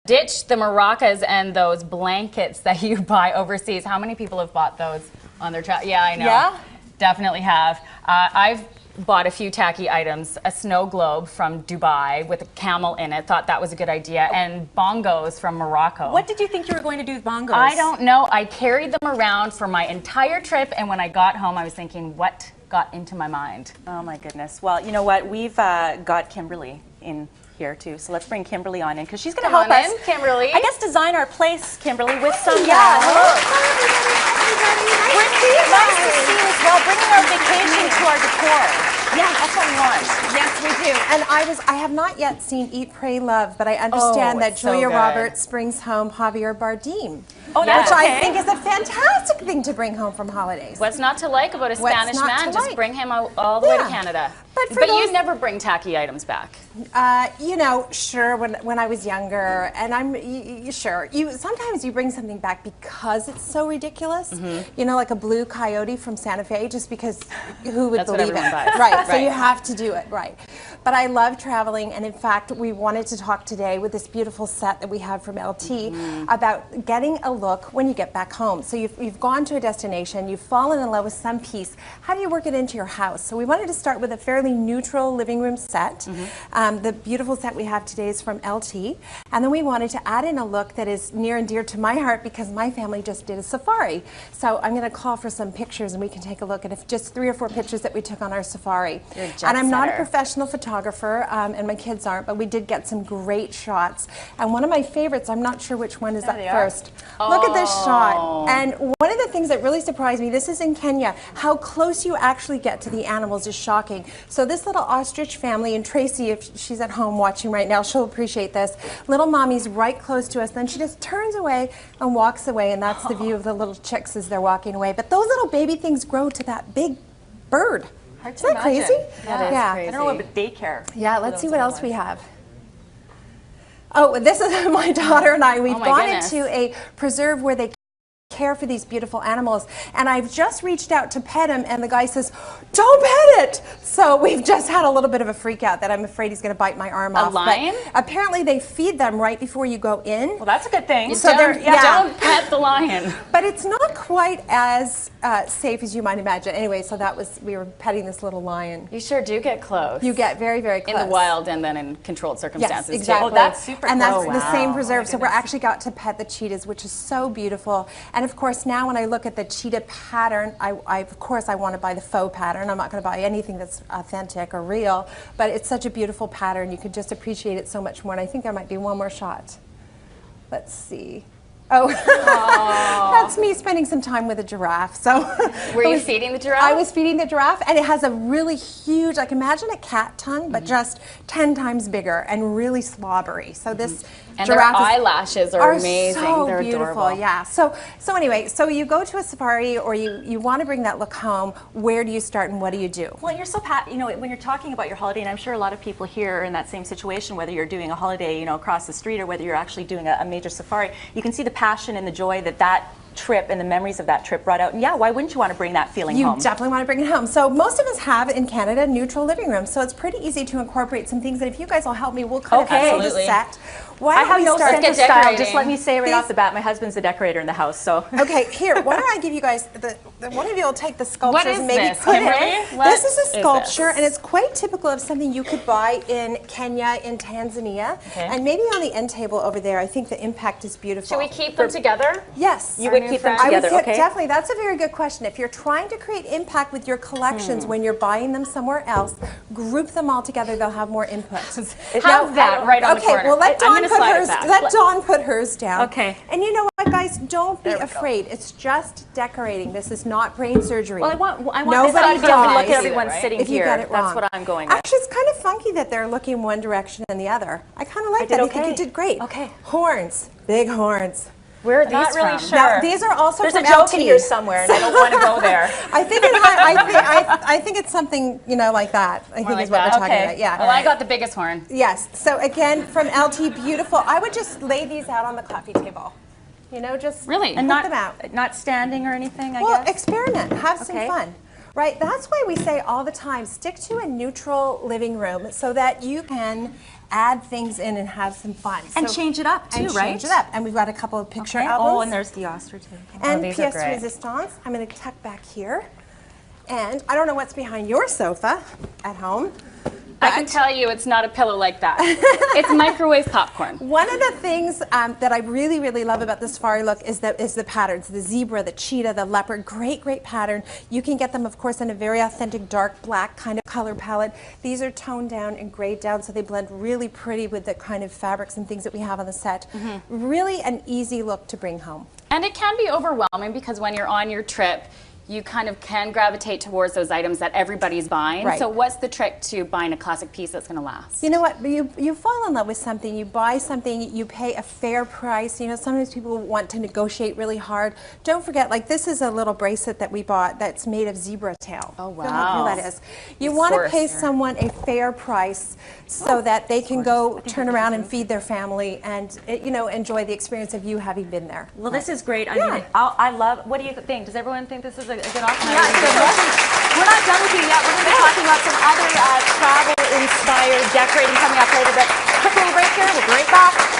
Ditch the maracas and those blankets that you buy overseas. How many people have bought those on their travel? Yeah, I know. Yeah? Definitely have. I've bought a few tacky items, a snow globe from Dubai with a camel in it, thought that was a good idea, and bongos from Morocco. What did you think you were going to do with bongos? I don't know. I carried them around for my entire trip, and when I got home, I was thinking, what got into my mind? Oh my goodness. Well, you know what? We've got Kimberly in here too, so let's bring Kimberly on in because she's going to help us. Kimberly. I guess design our place, Kimberly, with some. Yeah. Nice to see you as well. Bringing our vacation to our decor. Yeah, that's what we want. Yes, we do. And I have not yet seen Eat, Pray, Love, but I understand that it's so Julia good. Roberts brings home Javier Bardem, Oh, which that's I think is a fantastic thing to bring home from holidays. What's not to like about a What's Spanish not man? to Just like? bring him all the way to Yeah. Canada. But for But those- you'd never bring tacky items back. You know, sure, when I was younger, and sure, sometimes you bring something back because it's so ridiculous. You know, like a blue coyote from Santa Fe, just because who would That's what believe it? everyone buys. Right, so Right. you have to do it, right. But I love traveling, and in fact, we wanted to talk today with this beautiful set that we have from LT about getting a look when you get back home. So you've gone to a destination, you've fallen in love with some piece. How do you work it into your house? So we wanted to start with a fairly neutral living room set. The beautiful set we have today is from LT, and then we wanted to add in a look that is near and dear to my heart because my family just did a safari. So I'm going to call for some pictures, and we can take a look at just 3 or 4 pictures that we took on our safari. You're a jet And I'm not a setter. professional photographer, and my kids aren't, but we did get some great shots. And one of my favorites, I'm not sure which one is up they are. first. Look at this Oh. shot. And one of the things that really surprised me, this is in Kenya, how close you actually get to the animals is shocking. So this little ostrich family, and Tracy, if she's at home watching right now, she'll appreciate this. Little mommy's right close to us, then she just turns away and walks away, and that's the view of the little chicks as they're walking away. But those little baby things grow to that big bird. Hard to Isn't that imagine. crazy? That is Yeah. crazy. I don't know about daycare. Yeah, let's see what else we have. Oh, this is my daughter and I. We've Oh my gone goodness. into a preserve where they care for these beautiful animals, and I've just reached out to pet him, and the guy says, "Don't pet it." So we've just had a little bit of a freak out that I'm afraid he's going to bite my arm off. But lion? apparently they feed them right before you go in. Well, that's a good thing. So they're- Don't pet the lion. But it's not quite as safe as you might imagine. Anyway, so we were petting this little lion. You sure do get close. You get very, very close. in the wild and then in controlled circumstances. Yes, exactly. Too. Oh, that's super And that's cool. the same Wow. preserve. Oh, So my we're goodness. actually got to pet the cheetahs, which is so beautiful. And of course, now when I look at the cheetah pattern, of course I want to buy the faux pattern. I'm not going to buy anything that's authentic or real, but it's such a beautiful pattern. You could just appreciate it so much more. And I think there might be one more shot. Let's see. Oh, that's me spending some time with a giraffe. So, Were you feeding the giraffe? I was feeding the giraffe, and it has a really huge, like imagine a cat tongue, but just 10 times bigger and really slobbery. So this And their giraffe eyelashes are amazing. So They're beautiful, adorable. yeah. So anyway, so you go to a safari, or you want to bring that look home. Where do you start, and what do you do? Well, you're so you know, when you're talking about your holiday, and I'm sure a lot of people here are in that same situation, whether you're doing a holiday, you know, across the street, or whether you're actually doing a major safari, you can see the passion and the joy that trip and the memories of that trip brought out. And yeah, why wouldn't you want to bring that feeling You home? definitely want to bring it home. So most of us have in Canada neutral living rooms, so it's pretty easy to incorporate some things. And if you guys will help me, we'll kind Okay. of build a Absolutely. set. Why I don't have we no start? sense of get style. decorating. Just let me say right Please. off the bat, my husband's the decorator in the house, so. Okay, here. Why don't I give you guys one of you will take the sculptures What is and maybe this, put it. Kimberly? What This is is a sculpture, this? and it's quite typical of something you could buy in Kenya, in Tanzania, Okay. and maybe on the end table over there. I think the impact is beautiful. Should we keep them together? Yes. You would new keep them friend? together, I would okay? definitely. That's a very good question. If you're trying to create impact with your collections when you're buying them somewhere else, group them all together. They'll have more input. Have that right on the corner. Okay, well let I'm Dawn gonna put slide it hers. back. Let Dawn put hers down. Okay. And you know what, guys? Don't be There we go. afraid. It's just decorating. This is not brain surgery. Well, I want this Nobody to be able to look dies at everyone right? sitting if you here. get it wrong. That's what I'm going with. Actually, it's kind of funky that they're looking one direction and the other. I kind of like did that. I okay. think you did great. Okay. Horns, big horns. Where are these Not really from? sure. Now, these are also There's from a joke LT. in here somewhere, and I don't want to go there. I think I think it's something like that. I think like is what that? we're talking Okay. about. Yeah. Well, I got the biggest horn. Yes. So again, from LT, beautiful. I would just lay these out on the coffee table. Just Really? put And them out. not standing or anything, I Well, guess? experiment. Have some Okay. fun. Right, that's why we say all the time, stick to a neutral living room so that you can add things in and have some fun. And change it up too, and right? Change it up. And we've got a couple of picture albums. Oh, and there's the ostrich too. And these are pièce great. résistance. I'm going to tuck back here. And I don't know what's behind your sofa at home. I can tell you it's not a pillow like that. It's microwave popcorn. One of the things that I really, really love about the safari look is the patterns, the zebra, the cheetah, the leopard, great, great pattern. You can get them, of course, in a very authentic dark black kind of color palette. These are toned down and grayed down, so they blend really pretty with the kind of fabrics and things that we have on the set. Really an easy look to bring home. And it can be overwhelming because when you're on your trip, you kind of can gravitate towards those items that everybody's buying. Right. So what's the trick to buying a classic piece that's going to last? You know what, you fall in love with something, you buy something, you pay a fair price. You know, sometimes people want to negotiate really hard. Don't forget, like this is a little bracelet that we bought that's made of zebra tail. Oh, Don't know who wow. that is. You want to pay someone a fair price so that they can go turn around and feed their family and, you know, enjoy the experience of you having been there. Well, this is great. I mean, I love, what do you think? Does everyone think this is a good option? Yeah, We're not done with you yet. We're going to be talking about some other travel-inspired decorating coming up later, but quick little break here. We'll be right back.